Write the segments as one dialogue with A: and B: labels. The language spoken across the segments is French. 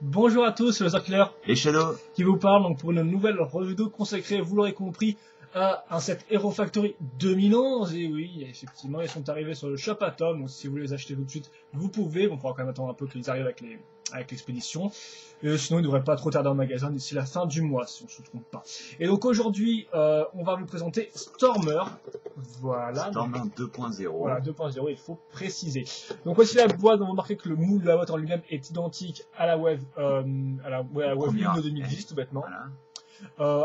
A: Bonjour à tous, c'est le Zarkler
B: Et Shadow,
A: qui vous parle donc pour une nouvelle vidéo consacrée, vous l'aurez compris, à un set Hero Factory 2011. Et oui, effectivement, ils sont arrivés sur le Shop Atom, donc si vous voulez les acheter tout de suite, vous pouvez. Bon, il faudra quand même attendre un peu qu'ils arrivent avec l'expédition. Sinon, ils ne devraient pas trop tarder en magasin d'ici la fin du mois, si on ne se trompe pas. Et donc aujourd'hui, on va vous présenter Stormer. Voilà.
B: Stormer 2.0.
A: Voilà, 2.0, il faut préciser. Donc voici la boîte, on va remarquer que le moule de la boîte en lui-même est identique à la Wave, à la Wave Lune de 2010, tout bêtement.
B: Voilà.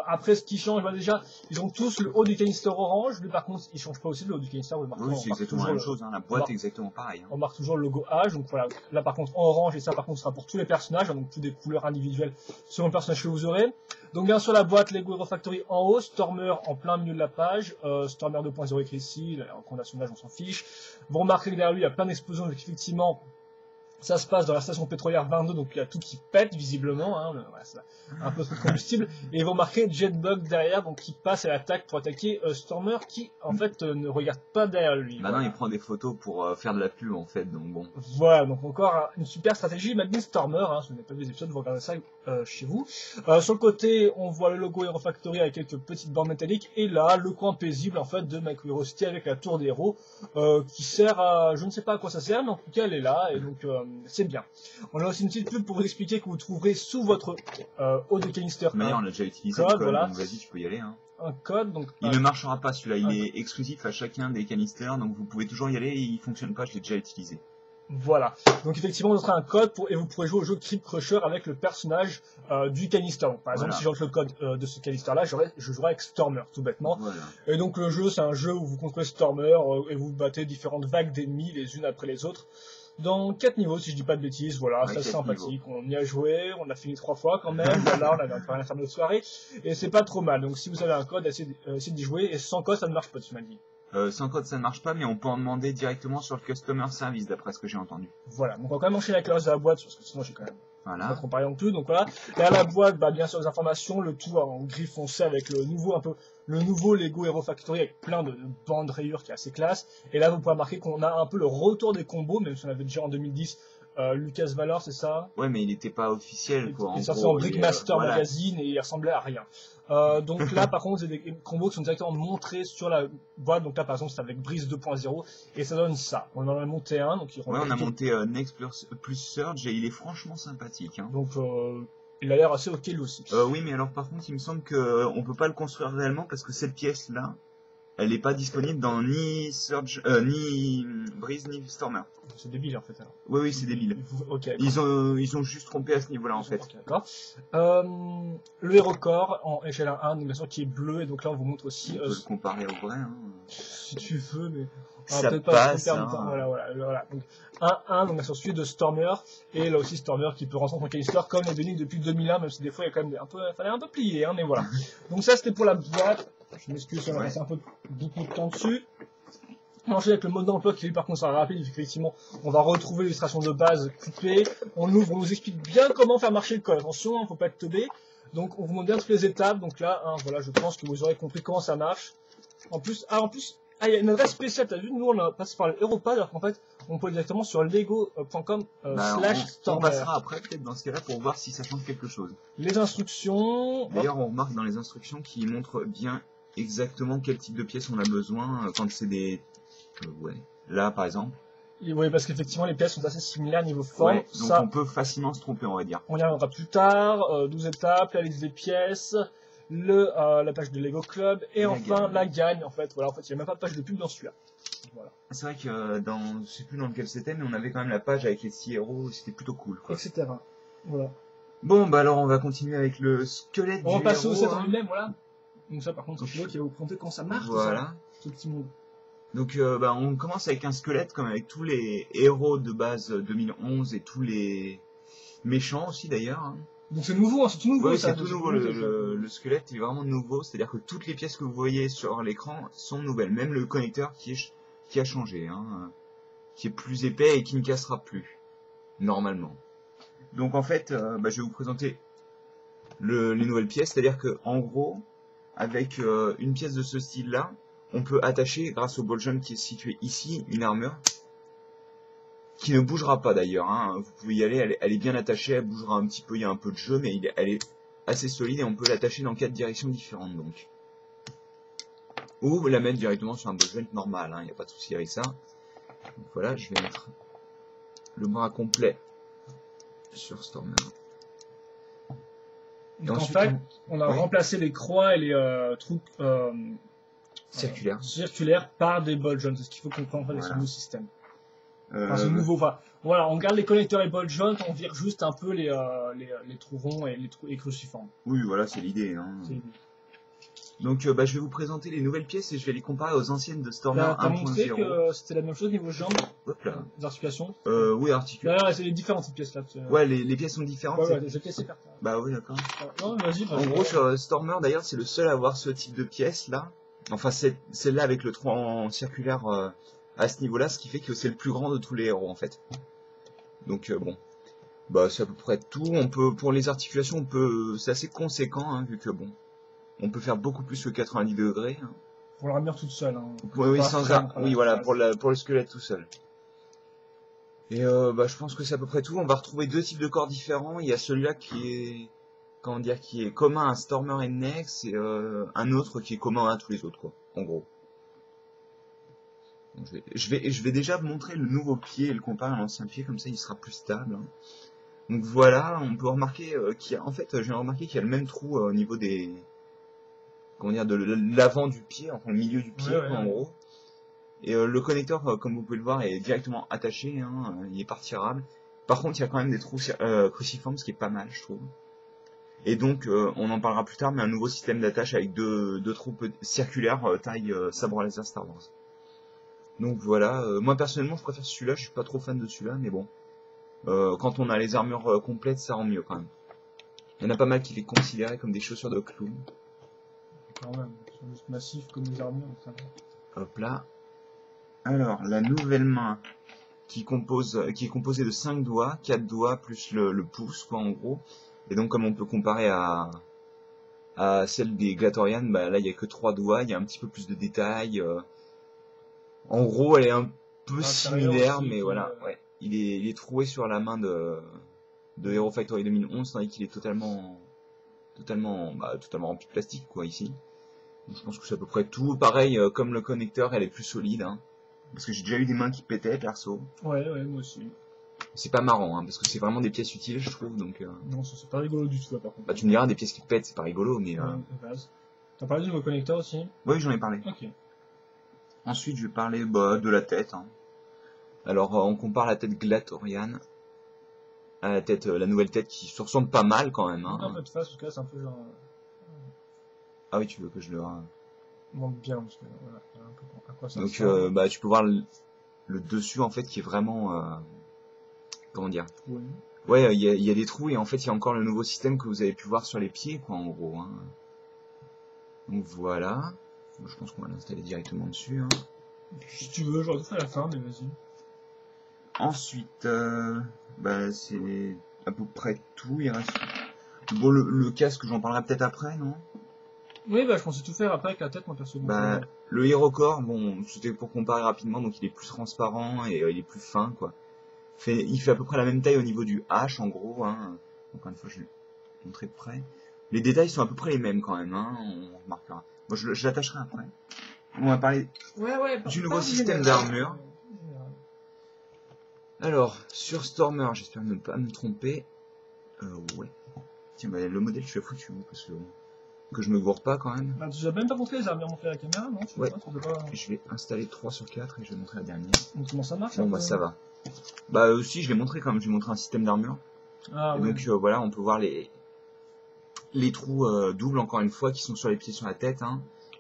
A: Après, ce qui change, bah déjà, ils ont tous le haut du canister orange, mais par contre, ils changent pas aussi le haut du canister.
B: Oui, c'est exactement la même chose, hein. La boîte est exactement pareille.
A: On marque toujours le logo H, donc voilà, là par contre en orange, et ça par contre sera pour tous les personnages, donc toutes des couleurs individuelles selon le personnage que vous aurez. Donc bien sûr la boîte Lego Hero Factory en haut, Stormer en plein milieu de la page, Stormer 2.0 écrit ici, la recommandation d'âge on s'en fiche. Vous remarquerez que derrière lui il y a plein d'explosions, donc effectivement ça se passe dans la station pétrolière 22, donc il y a tout qui pète visiblement, hein, voilà, un peu trop de combustible. Et vous remarquez Jetbug derrière, donc qui passe à l'attaque pour attaquer Stormer, qui en fait ne regarde pas derrière lui.
B: Maintenant il prend des photos pour faire de la pub en fait, donc bon.
A: Voilà, donc encore une super stratégie. Madness Stormer, hein, si vous n'avez pas vu les épisodes, vous regardez ça chez vous. Sur le côté, on voit le logo Hero Factory avec quelques petites bandes métalliques, et là, le coin paisible en fait de McWirosty avec la tour des héros, qui sert à, je ne sais pas à quoi ça sert, mais en tout cas elle est là, et donc c'est bien. On a aussi une petite pub pour vous expliquer que vous trouverez sous votre haut de canister.
B: Mais on l'a déjà utilisé
A: code,
B: le code,
A: voilà.
B: donc vas-y tu peux y aller. Hein.
A: Un code, donc
B: il ne marchera pas celui-là, il est exclusif à chacun des canisters, donc vous pouvez toujours y aller, il fonctionne pas, je l'ai déjà utilisé.
A: Voilà, donc effectivement vous aurez un code et vous pourrez jouer au jeu Crypt Crusher avec le personnage du canister. Donc, par exemple, si j'entre le code de ce canister là, je jouerai avec Stormer, tout bêtement.
B: Voilà.
A: Et donc le jeu c'est un jeu où vous contrôlez Stormer et vous battez différentes vagues d'ennemis les unes après les autres. Dans 4 niveaux, si je dis pas de bêtises, voilà, ouais, c'est sympathique. On y a joué, on a fini 3 fois quand même, voilà, on avait un peu rien à faire de notre soirée, et c'est pas trop mal. Donc si vous avez un code, essayez d'y jouer, et sans code ça ne marche pas, tu m'as dit.
B: Sans code ça ne marche pas, mais on peut en demander directement sur le Customer Service, d'après ce que j'ai entendu.
A: Voilà, donc on va quand même enchaîner avec le reste de la boîte, parce que sinon j'ai quand même
B: voilà.
A: Pas trop parlé non plus. Donc voilà, derrière la boîte, bah, bien sûr les informations, le tout en gris foncé avec le nouveau Lego Hero Factory avec plein de bandes rayures qui est assez classe. Et là vous pouvez remarquer qu'on a un peu le retour des combos, même si on avait déjà en 2010 Lucas Valor, c'est ça?
B: Ouais, mais il n'était pas officiel, quoi.
A: Il est sorti en Brickmaster Magazine et il ressemblait à rien. Donc là, par contre, c'est des combos qui sont directement montrés sur la boîte. Donc là, par exemple, c'est avec Breeze 2.0 et ça donne ça. On en a monté un. Donc
B: on a monté Next plus Surge et il est franchement sympathique. Hein.
A: Donc il a l'air assez ok lui aussi.
B: Oui, mais alors par contre, il me semble qu'on peut pas le construire réellement parce que cette pièce-là, elle n'est pas disponible dans ni Surge, ni Breeze, ni Stormer.
A: C'est débile en fait alors.
B: Oui, c'est débile.
A: Okay,
B: ils ont juste trompé à ce niveau-là en fait.
A: Okay, d'accord. Le Hero Core en échelle 1, donc bien sûr qui est bleu, et donc là on vous montre aussi.
B: On peut le comparer au vrai. Hein.
A: Si tu veux, mais.
B: Ça passe. Hein.
A: Voilà. Donc 1-1, donc bien sûr celui de Stormer, et là aussi Stormer qui peut rentrer en canister comme les Bénix depuis 2001, même si des fois il y a quand même fallait un peu plier, hein, mais voilà. Donc ça c'était pour la boîte. Je m'excuse si on a passé un peu beaucoup de temps dessus. On enchaîne avec le mode d'emploi qui lui par contre sera rapide, effectivement on va retrouver l'illustration de base coupée, on ouvre, on nous explique bien comment faire marcher le code, attention, faut pas être teubé, donc on vous montre bien toutes les étapes, donc là, hein, voilà, je pense que vous aurez compris comment ça marche. En plus, il y a une adresse spéciale, t'as vu, nous on a passé par le Europad, alors qu'en fait on peut aller directement sur lego.com /Stormer.
B: On passera après peut-être dans ce cas-là pour voir si ça change quelque chose.
A: Les instructions...
B: D'ailleurs on remarque dans les instructions qui montrent bien exactement quel type de pièces on a besoin quand c'est des... ouais. Là par exemple.
A: Oui, parce qu'effectivement les pièces sont assez similaires niveau forme.
B: Ouais, donc ça, on peut facilement se tromper, on va dire.
A: On y reviendra plus tard, 12 étapes, la liste des pièces, la page de Lego Club, et enfin la gagne en fait. Voilà, en fait il n'y a même pas de page de pub dans celui-là. Voilà.
B: C'est vrai que je sais plus dans lequel c'était, mais on avait quand même la page avec les 6 héros, c'était plutôt cool. Quoi.
A: Etc. Voilà.
B: Bon, bah alors on va continuer avec le squelette du héros.
A: On va passer au set en lui-même, voilà. Donc ça par contre c'est l'autre qui va vous présenter comment ça marche.
B: Voilà.
A: Ce petit monde.
B: Donc on commence avec un squelette comme avec tous les héros de base 2011 et tous les méchants aussi d'ailleurs. Hein.
A: Donc c'est nouveau, hein, c'est tout nouveau.
B: Oui, c'est tout nouveau, le squelette est vraiment nouveau, c'est-à-dire que toutes les pièces que vous voyez sur l'écran sont nouvelles, même le connecteur qui a changé, hein, qui est plus épais et qui ne cassera plus, normalement. Donc en fait, je vais vous présenter les nouvelles pièces, c'est-à-dire que en gros, avec une pièce de ce style-là, on peut attacher, grâce au ball jump qui est situé ici, une armure. qui ne bougera pas d'ailleurs, hein. Vous pouvez y aller, elle est bien attachée, elle bougera un petit peu, il y a un peu de jeu, mais elle est assez solide et on peut l'attacher dans 4 directions différentes donc. Ou la mettre directement sur un ball joint normal, il n'y a pas de souci avec ça. Donc voilà, je vais mettre le bras complet sur Stormer.
A: Donc ensuite, en fait, on a remplacé les croix et les trous circulaires par des ball joints. C'est ce qu'il faut comprendre avec ce nouveau système. Enfin, voilà, on garde les connecteurs et ball joints, on vire juste un peu les trous ronds et les cruciformes.
B: Oui, voilà, c'est l'idée. Donc, je vais vous présenter les nouvelles pièces et je vais les comparer aux anciennes de Stormer 1.0.
A: T'as montré que c'était la même chose niveau jambes, les articulations. Oui,
B: articulations.
A: C'est différentes ces pièces-là.
B: Ouais, les pièces sont différentes.
A: Ouais, les pièces écartent.
B: Bah oui, d'accord.
A: Non, vas-y.
B: En gros, sur Stormer, d'ailleurs, c'est le seul à avoir ce type de pièce là. Enfin, c'est celle-là avec le trou en circulaire à ce niveau-là, ce qui fait que c'est le plus grand de tous les héros en fait. Donc bon, bah c'est à peu près tout. On peut, pour les articulations, c'est assez conséquent vu que bon, on peut faire beaucoup plus que 90 degrés.
A: Pour l'armure toute seule.
B: Oui, oui, voilà, pour le squelette tout seul. Et je pense que c'est à peu près tout. On va retrouver deux types de corps différents. Il y a celui-là qui est, comment dire, qui est commun à Stormer et Nex, et un autre qui est commun à tous les autres, quoi, en gros. Donc, je vais déjà vous montrer le nouveau pied et le comparer à l'ancien pied, comme ça il sera plus stable. Donc voilà, on peut remarquer qu'il y a, en fait, j'ai remarqué qu'il y a le même trou au niveau des, comment dire, de l'avant du pied, enfin le milieu du pied, en gros. Et le connecteur, comme vous pouvez le voir, est directement attaché, il est pas retirable. Par contre, il y a quand même des trous cruciformes, ce qui est pas mal, je trouve. Et donc, on en parlera plus tard, mais un nouveau système d'attache avec deux trous circulaires taille sabre laser Star Wars. Donc voilà, moi personnellement, je préfère celui-là, je suis pas trop fan de celui-là, mais bon. Quand on a les armures complètes, ça rend mieux quand même. Il y en a pas mal qui les considéraient comme des chaussures de clown.
A: Quand même, ils sont juste massifs comme les armures.
B: Hop là. Alors, la nouvelle main qui est composée de 5 doigts, 4 doigts plus le pouce, quoi, en gros. Et donc, comme on peut comparer à celle des Glatorian, bah là, il n'y a que 3 doigts, il y a un petit peu plus de détails. En gros, elle est un peu similaire, mais voilà, ouais. Il est troué sur la main de Hero Factory 2011, tandis qu'il est totalement rempli de plastique, quoi, ici. Donc, je pense que c'est à peu près tout. Pareil, comme le connecteur, elle est plus solide, parce que j'ai déjà eu des mains qui pétaient, perso.
A: Ouais, moi aussi.
B: C'est pas marrant, parce que c'est vraiment des pièces utiles, je trouve, donc...
A: Non, c'est pas rigolo du tout, là, par contre.
B: Bah, tu me diras, des pièces qui pètent, c'est pas rigolo, mais...
A: T'as parlé du nouveau connecteur aussi?
B: Oui, j'en ai parlé.
A: Ok.
B: Ensuite, je vais parler de la tête. Alors, on compare la tête Glatorian à la tête, la nouvelle tête qui se ressemble pas mal, quand même.
A: Un peu de face, parce que là, c'est un peu genre...
B: Ah oui, tu veux que je le...
A: montre bien, parce que voilà, un peu à quoi ça
B: donc, tu peux voir le dessus, en fait, qui est vraiment... comment dire? Ouais, il y a des trous, et en fait, il y a encore le nouveau système que vous avez pu voir sur les pieds, quoi, en gros. Donc, voilà. Je pense qu'on va l'installer directement dessus.
A: Si tu veux, j'aurais tout fait à la fin, mais vas-y.
B: Ensuite, c'est à peu près tout. Il reste... Bon, le casque, j'en parlerai peut-être après, non?
A: Oui, je pensais tout faire après avec la tête, moi, perso.
B: Le HeroCore, bon, c'était pour comparer rapidement, donc il est plus transparent et il est plus fin, quoi. Il fait à peu près la même taille au niveau du H, en gros. Encore une fois, je vais montrer de près. Les détails sont à peu près les mêmes, quand même, on remarquera. Moi, je l'attacherai après. On va parler du nouveau système d'armure. Alors, sur Stormer, j'espère ne pas me tromper. Ouais. Tiens, le modèle, je suis foutu, parce que je me gourre pas quand même.
A: Tu n'as même pas montré les armures, montré la caméra, non?
B: Ouais. Je vais installer 3 sur 4 et je vais montrer la dernière.
A: Donc, comment ça marche?
B: Bon, ça va. Aussi, je l'ai montré quand même, j'ai montré un système d'armure. Donc, voilà, on peut voir les trous doubles, encore une fois, qui sont sur les pieds, sur la tête,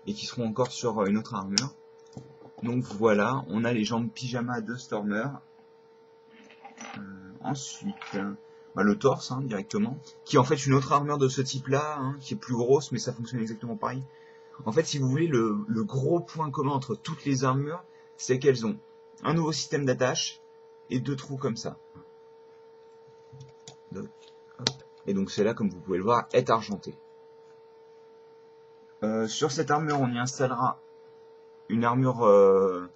B: et qui seront encore sur une autre armure. Donc voilà, on a les jambes pyjama de Stormer. Ensuite, le torse directement, qui est en fait une autre armure de ce type-là, qui est plus grosse, mais ça fonctionne exactement pareil. En fait, si vous voulez, le gros point commun entre toutes les armures, c'est qu'elles ont un nouveau système d'attache et 2 trous comme ça. Et donc celle-là, comme vous pouvez le voir, est argentée. Sur cette armure, on y installera une armure,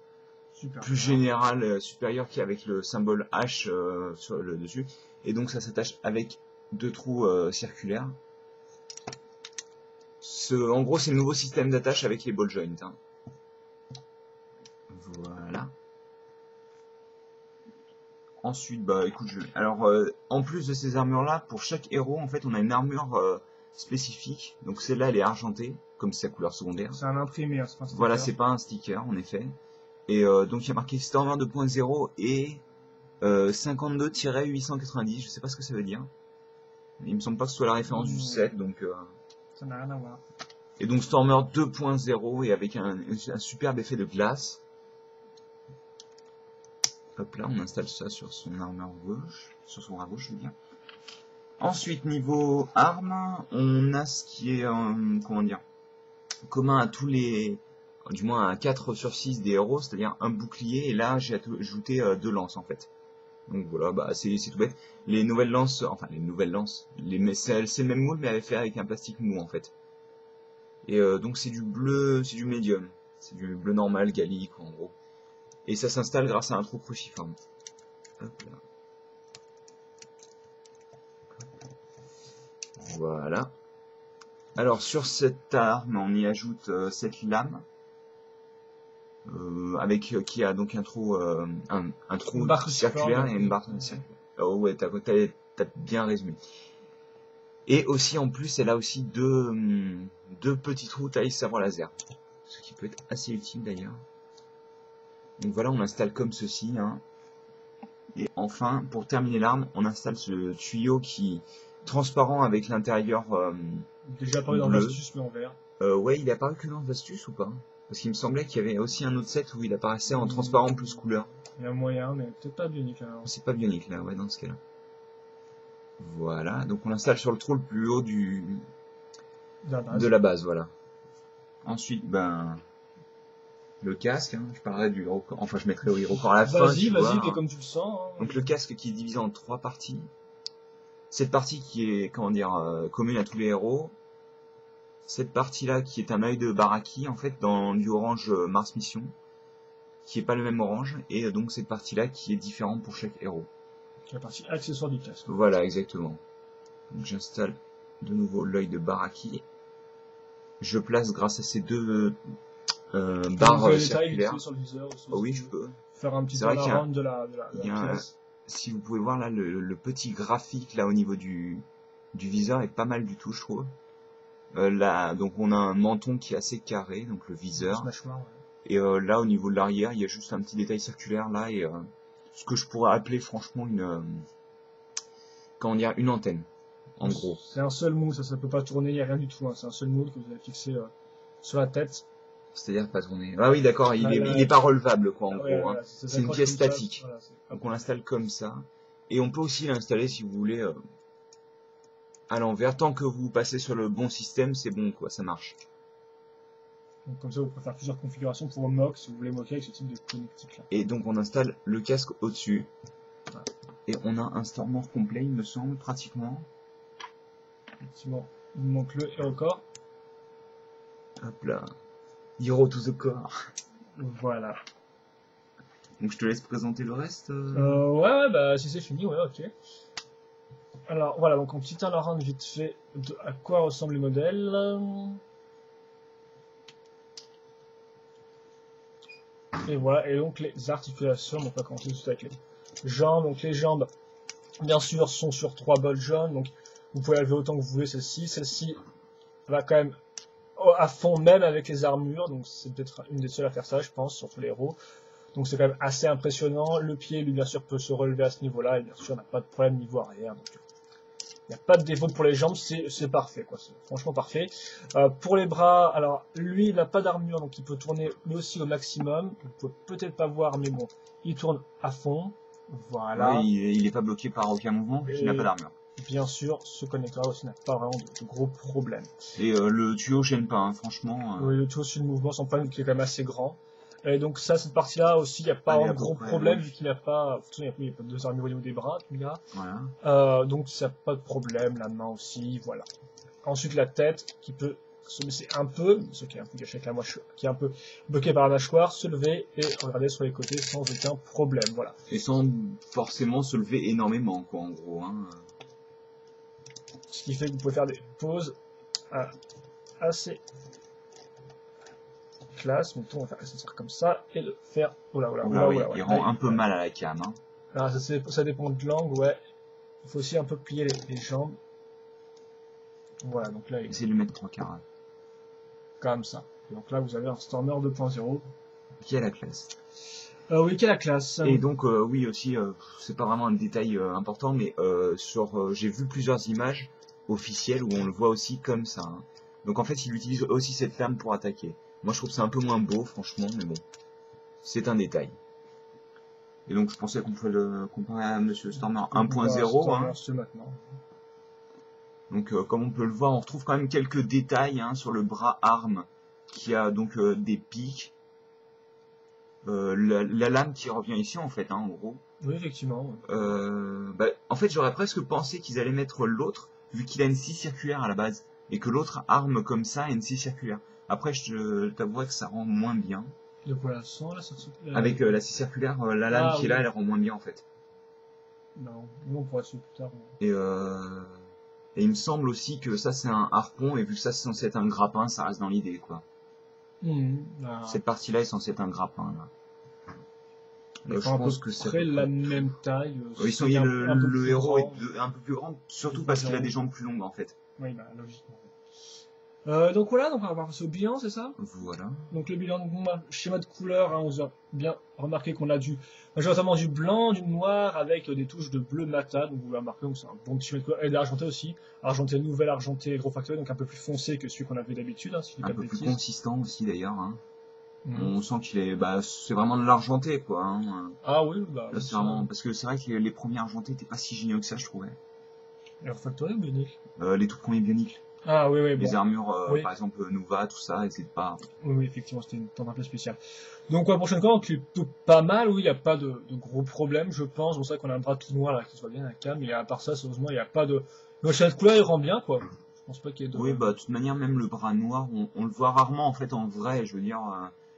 A: Super.
B: plus général, supérieur, qui est avec le symbole H sur le dessus. Et donc ça s'attache avec 2 trous circulaires. En gros, c'est le nouveau système d'attache avec les ball joints. Hein. Voilà. Ensuite, bah écoute, alors en plus de ces armures-là, pour chaque héros, en fait, on a une armure spécifique. Donc celle-là, elle est argentée, comme c'est sa couleur secondaire.
A: C'est un imprimé, hein, c'est pas un sticker.
B: Voilà, c'est pas un sticker, en effet. Et donc il y a marqué Stormer 2.0 et 52-890, je sais pas ce que ça veut dire. Il me semble pas que ce soit la référence du set, donc...
A: Ça n'a rien à voir.
B: Et donc Stormer 2.0 et avec un superbe effet de glace. Hop là, on installe ça sur son armure gauche, sur son bras gauche, je veux dire. Ensuite, niveau armes, on a ce qui est, comment dire, commun à tous les, du moins à 4 sur 6 des héros, c'est-à-dire un bouclier, et là j'ai ajouté 2 lances en fait. Donc voilà, bah c'est tout bête. Les nouvelles lances, enfin les nouvelles lances, c'est le même moule mais fait avec un plastique mou en fait. Et donc c'est du bleu, c'est du médium, c'est du bleu normal, gallique en gros. Et ça s'installe grâce à un trou cruciforme. Hop là. Voilà. Alors sur cette arme, on y ajoute cette lame. Qui a donc un trou circulaire et une barre circulaire. Oh ouais, t'as bien résumé. Et aussi en plus, elle a aussi deux petits trous taille sabre laser. Ce qui peut être assez utile d'ailleurs. Donc voilà, on installe comme ceci. Hein. Et enfin, pour terminer l'arme, on installe ce tuyau qui transparent avec l'intérieur
A: déjà apparu dans l'astuce mais en vert.
B: Ouais, il est apparu que dans l'astuce ou pas? Parce qu'il me semblait qu'il y avait aussi un autre set où il apparaissait en transparent plus couleur.
A: Il y a un moyen, mais peut-être pas bionique alors.
B: C'est pas bionique là, ouais, dans ce cas-là. Voilà, donc on l'installe sur le trou le plus haut de la base, voilà. Ensuite, ben, le casque, hein, je parlerai du hero corps, enfin je mettrai au hero corps à la fin.
A: Vas-y, mais comme tu le sens. Hein.
B: Donc le casque qui est divisé en 3 parties. Cette partie qui est, comment dire, commune à tous les héros. Cette partie-là qui est un œil de Baraki, en fait, dans du orange Mars Mission, qui est pas le même orange, et donc cette partie-là qui est différente pour chaque héros.
A: La partie accessoire du casque.
B: Voilà, exactement. Donc j'installe de nouveau l'œil de Baraki. Je place grâce à ces deux barres circulaires.
A: Sur le viseur aussi,
B: Oh oui, je peux.
A: Faire un petit peu la ronde de la
B: pièce. Si vous pouvez voir là, le petit graphique là au niveau du viseur est pas mal du tout, je trouve. Là, donc on a un menton qui est assez carré, donc le viseur.
A: Mâchoire, ouais.
B: Et là, au niveau de l'arrière, il y a juste un petit détail circulaire là et ce que je pourrais appeler franchement comment dire, une antenne, en gros.
A: C'est un seul moule, ça peut pas tourner, il n'y a rien du tout. Hein. C'est un seul moule que vous avez fixé sur la tête.
B: C'est-à-dire pas tourner. Ah oui, d'accord, il est pas relevable quoi, en gros.
A: Voilà,
B: hein. C'est une pièce statique. Voilà, donc on l'installe comme ça. Et on peut aussi l'installer si vous voulez à l'envers. Tant que vous passez sur le bon système, c'est bon quoi, ça marche.
A: Donc comme ça, vous pouvez faire plusieurs configurations pour mock si vous voulez moquer avec ce type de connectique là.
B: Et donc on installe le casque au-dessus. Voilà. Et on a un Stormer complet, il me semble, pratiquement.
A: Effectivement, il manque le hero core.
B: Hop là. Hero to the core.
A: Voilà.
B: Donc je te laisse présenter le reste.
A: Ouais, bah si c'est fini, ouais, ok. Alors voilà, donc en petit turnaround vite fait de à quoi ressemble le modèle. Et voilà, et donc les articulations, on va commencer tout avec les jambes. Donc les jambes, bien sûr, sont sur 3 bols jaunes, donc vous pouvez la lever autant que vous voulez celle-ci. Celle-ci va quand même à fond même avec les armures, donc c'est peut-être une des seules à faire ça, je pense, sur tous les héros. Donc c'est quand même assez impressionnant. Le pied, lui, bien sûr, peut se relever à ce niveau-là, et bien sûr, on n'a pas de problème niveau arrière. Donc il n'y a pas de défaut pour les jambes, c'est parfait, quoi. C'est franchement parfait. Pour les bras, alors lui, il n'a pas d'armure, donc il peut tourner lui aussi au maximum. Vous pouvez peut-être pas voir, mais bon, il tourne à fond. Voilà.
B: Ouais, il n'est pas bloqué par aucun mouvement, puisqu'il n'a pas d'armure.
A: Bien sûr, ce connecteur aussi n'a pas vraiment de gros problèmes.
B: Et le tuyau gêne pas, hein, franchement.
A: Oui, le tuyau sur le mouvement sans problème, qui est quand même assez grand. Et donc ça, cette partie-là aussi, il n'y a pas de gros problème, vu qu'il n'y a pas... Il n'y a pas de 2 armures au niveau des bras, tu me diras.
B: Voilà.
A: Donc ça n'a pas de problème, la main aussi, voilà. Ensuite la tête, qui peut se baisser un peu, ce qui est un peu caché avec la mâchoire, qui est un peu bloqué par la mâchoire, se lever et regarder sur les côtés sans aucun problème, voilà.
B: Et sans forcément se lever énormément, quoi, en gros. Hein.
A: Ce qui fait que vous pouvez faire des pauses assez classe. Donc on va faire ça comme ça et le faire.
B: Il rend un peu mal à la cam. Hein.
A: Alors ça dépend de l'angle, ouais. Il faut aussi un peu plier les jambes. Voilà, donc là,
B: essayez de le mettre 3/4.
A: Comme ça. Et donc là, vous avez un Stormer 2.0.
B: Qui a la classe.
A: Oui, qui a la classe.
B: Et donc, oui, aussi, c'est pas vraiment un détail important, mais j'ai vu plusieurs images officielles où on le voit aussi comme ça. Hein. Donc en fait, il utilise aussi cette lame pour attaquer. Moi, je trouve que c'est un peu moins beau, franchement, mais bon. C'est un détail. Et donc, je pensais qu'on pouvait le comparer à Monsieur Stormer 1.0. Hein. Donc, comme on peut le voir, on retrouve quand même quelques détails hein, sur le bras arme, qui a donc des pics. La lame qui revient ici, en fait, hein, en gros.
A: Oui, effectivement.
B: En fait, j'aurais presque pensé qu'ils allaient mettre l'autre, vu qu'il a une scie circulaire à la base, et que l'autre arme comme ça a une scie circulaire. Après, je t'avouerai que ça rend moins bien.
A: De quoi la sang, là,
B: avec la scie circulaire, la lame qui est là, elle rend moins bien en fait.
A: Non, nous on pourra dessus plus tard.
B: Et il me semble aussi que ça c'est un harpon, et vu que ça c'est censé être un grappin, ça reste dans l'idée quoi. Cette partie-là est censée être un grappin là.
A: Je pense que c'est la même taille.
B: Oui, le héros est un peu plus grand, surtout parce qu'il a des jambes plus longues en fait.
A: Oui, bah logiquement. Donc voilà, donc on va passer au bilan, c'est ça?
B: Voilà.
A: Donc le bilan, schéma de couleur, hein, on a bien remarqué qu'on a majoritairement du blanc, du noir, avec des touches de bleu mat. Donc vous l'avez remarqué, c'est un bon petit schéma de couleur. Et de l'argenté aussi. Argenté nouvelle, argenté gros factory, donc un peu plus foncé que celui qu'on avait d'habitude. Hein, si
B: un peu plus consistant aussi d'ailleurs. Hein. On sent qu'il est, c'est vraiment de l'argenté quoi. Hein.
A: Ah oui,
B: là c'est vraiment, parce que c'est vrai que les premiers argentés n'étaient pas si géniaux que ça, je trouvais.
A: Les refactory ou Bionicle?
B: Les tout premiers Bionicle.
A: Ah oui, oui,
B: les armures, par exemple Nova, tout ça, elles étaient pas.
A: Oui, effectivement, c'était une tendance un peu spéciale. Donc, la prochaine fois, on est plutôt pas mal, oui, il n'y a pas de gros problèmes, je pense. Bon, c'est vrai qu'on a un bras tout noir là qui soit bien à la cam, mais à part ça, sérieusement, il n'y a pas de. Le schéma de couleur, il rend bien, quoi. Je pense pas qu'il y ait de.
B: Oui, de toute manière, même le bras noir, on le voit rarement en fait en vrai, je veux dire.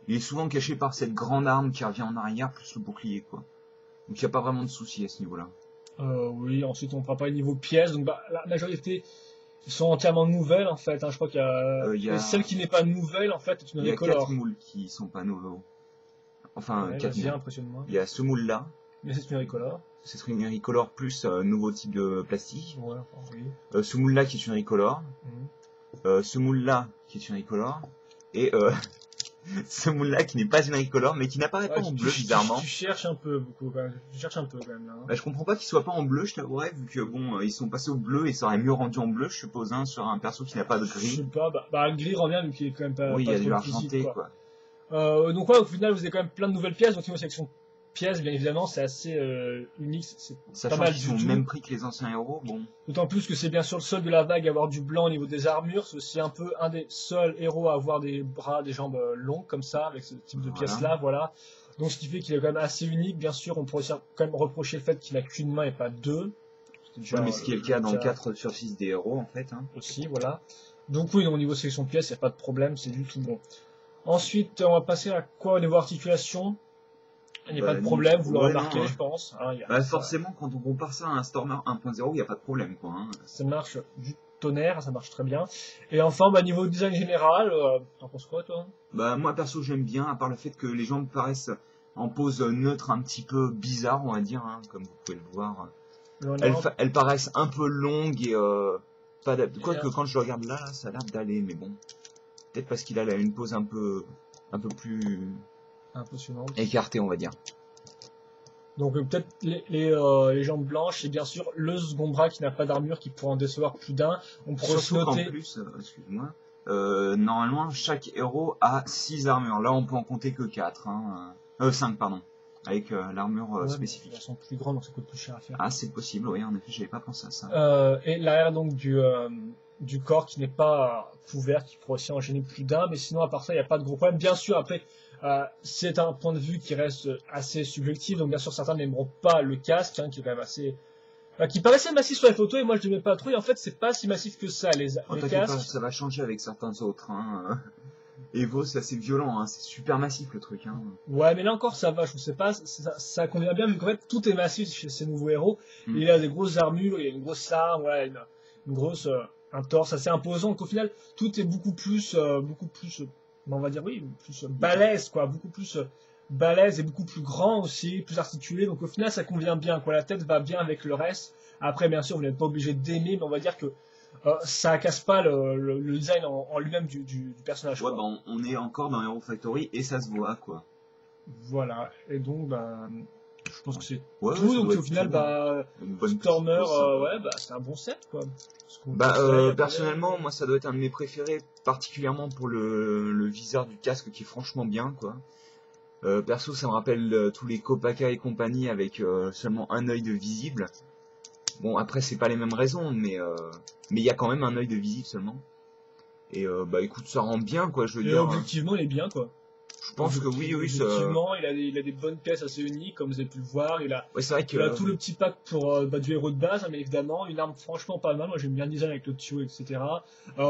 B: Il est souvent caché par cette grande arme qui revient en arrière, plus le bouclier, quoi. Donc, il n'y a pas vraiment de souci à ce niveau-là.
A: Oui, ensuite, on ne fera pas les niveaux pièces, donc, la majorité. Ils sont entièrement nouvelles en fait, hein. Je crois qu'il y a... Celle qui n'est pas nouvelle en fait est une recolor.
B: Il y a 4 moules qui sont pas nouveaux. Enfin, 4 moules.
A: Impressionne-moi.
B: Il y a ce moule là.
A: Mais c'est une recolor.
B: C'est une recolor plus nouveau type de plastique.
A: Ouais, enfin, oui.
B: Ce moule là qui est une recolor. Ce moule là qui est une recolor. Et ce moule-là qui n'est pas une recolor, mais qui n'apparaît pas en bleu, bizarrement.
A: Tu cherches un peu, beaucoup, quand même. Tu cherches un peu, quand même, là.
B: Hein. Je comprends pas qu'il soit pas en bleu, je t'avouerais, vu que, bon, ils sont passés au bleu et ça aurait mieux rendu en bleu, je suppose, hein, sur un perso qui n'a pas de gris.
A: Je sais pas, le gris rend bien, vu qu'il est quand même pas.
B: Oui,
A: il
B: y a du argenté, quoi.
A: Donc, au final, vous avez quand même plein de nouvelles pièces, donc, une section pièces, bien évidemment, c'est assez unique, c'est pas mal du tout.
B: Sachant qu'ils sont au même prix que les anciens héros, bon.
A: D'autant plus que c'est bien sûr le seul de la vague à avoir du blanc au niveau des armures, c'est aussi un peu un des seuls héros à avoir des bras, des jambes longues comme ça, avec ce type de pièces-là, voilà. Donc ce qui fait qu'il est quand même assez unique, bien sûr, on pourrait aussi quand même reprocher le fait qu'il n'a qu'une main et pas deux.
B: Déjà, mais ce qui est le cas dans 4 sur 6 des héros, en fait. Hein.
A: Aussi, voilà. Donc oui, au niveau sélection de pièces, il n'y a pas de problème, c'est du tout bon. Ensuite, on va passer à quoi au niveau articulation? Il n'y a pas de problème, vous l'aurez remarqué, je pense. Hein,
B: forcément, quand on compare ça à un Stormer 1.0, il n'y a pas de problème, quoi. Hein.
A: Ça marche du tonnerre, ça marche très bien. Et enfin, niveau design général, t'en penses quoi, toi?
B: Moi, perso, j'aime bien, à part le fait que les jambes paraissent en pose neutre un petit peu bizarre, on va dire, hein, comme vous pouvez le voir. Elles paraissent un peu longues et pas quoique quand je le regarde là, ça a l'air d'aller, mais bon. Peut-être parce qu'il a une pose un peu plus
A: impressionnante,
B: écartée, on va dire.
A: Donc peut-être les jambes blanches et bien sûr le second bras qui n'a pas d'armure qui pourrait en décevoir plus d'un. On pourrait se noter.
B: En plus, excuse-moi, normalement chaque héros a 6 armures. Là on peut en compter que 4, 5 pardon, avec l'armure spécifique.
A: Elles sont plus grandes donc ça coûte plus cher à faire.
B: Ah c'est possible, oui, en effet j'avais pas pensé à ça.
A: Et l'arrière donc du corps qui n'est pas couvert, qui pourrait aussi en gêner plus d'un, mais sinon à part ça il n'y a pas de gros problème. Bien sûr après c'est un point de vue qui reste assez subjectif, donc bien sûr certains n'aimeront pas le casque, hein, qui est quand même assez qui paraissait massif sur les photos et moi je l'aimais pas trop et en fait c'est pas si massif que ça les
B: T'inquiète pas,
A: casques.
B: ça va changer avec certains autres. Hein. Evo, c'est assez violent, hein. C'est super massif le truc. Hein.
A: Ouais mais là encore ça va, je sais pas, ça convient bien vu qu'en fait tout est massif chez ces nouveaux héros.
B: Mm.
A: Il a des grosses armures, il a une grosse arme, ouais, une grosse un torse assez imposant donc au final tout est beaucoup plus on va dire oui, plus balèze quoi, beaucoup plus balèze et beaucoup plus grand aussi, plus articulé donc au final ça convient bien quoi, la tête va bien avec le reste. Après bien sûr vous n'êtes pas obligé d'aimer mais on va dire que ça casse pas le design en lui-même du personnage.
B: Ouais,
A: Quoi.
B: bah on est encore dans Hero Factory et ça se voit quoi.
A: Voilà, et donc bah, je pense que c'est
B: Ouais,
A: tout,
B: ça
A: donc
B: doit
A: au
B: être
A: final
B: tout,
A: bah,
B: une bonne
A: Stormer,
B: petite pause,
A: ouais bah c'est un bon set quoi. Parce qu'on
B: Bah,
A: conseille,
B: personnellement, moi, ça doit être un de mes préférés, particulièrement pour le viseur du casque qui est franchement bien, quoi. Perso, ça me rappelle tous les Kopaka et compagnie avec seulement un œil de visible. Bon, après, c'est pas les mêmes raisons, mais il y a quand même un œil de visible seulement. Et bah, écoute, ça rend bien, quoi, je veux
A: et
B: dire.
A: objectivement il est bien quoi.
B: Je pense que oui, ça.
A: Objectivement il a des bonnes pièces assez uniques comme vous avez pu le voir,
B: Ouais, c'est vrai que.
A: il a tout le petit pack pour du héros de base, hein, mais évidemment, une arme franchement pas mal. Moi j'aime bien le design avec le tuyau, etc.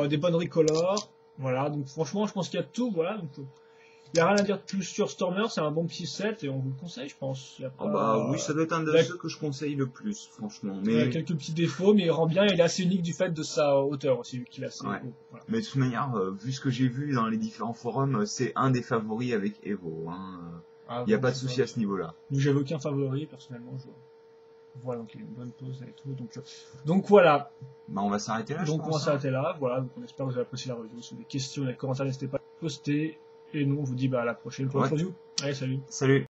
A: Des bonnes recolors, voilà. Donc franchement, je pense qu'il y a tout, voilà. Donc, il n'y a rien à dire de plus sur Stormer, c'est un bon petit set et on vous le conseille, je pense. Il y a
B: Ah bah oui, ça doit être un de
A: il y a-
B: ceux que je conseille le plus, franchement.
A: il y a
B: Mais,
A: quelques petits défauts, mais il rend bien et il est assez unique du fait de sa hauteur aussi, vu qu'il est assez
B: Ouais.
A: haut. Voilà.
B: mais de toute manière, vu ce que j'ai vu dans les différents forums, c'est un des favoris avec Evo. Hein.
A: Ah,
B: Il n'y a
A: bon,
B: pas de
A: c'est
B: souci
A: ça.
B: à ce niveau-là.
A: Donc j'avais aucun favori, personnellement. Voilà, donc il y a une bonne pause et tout. Donc voilà.
B: Bah, on va s'arrêter là, je
A: Donc on va
B: pense. Hein.
A: s'arrêter là. Voilà, donc on espère que vous avez apprécié la review. Si vous avez des questions, des commentaires, n'hésitez pas à les poster. Et nous, on vous dit bah, à la prochaine pour
B: Ouais.
A: la review. Allez, salut.
B: Salut.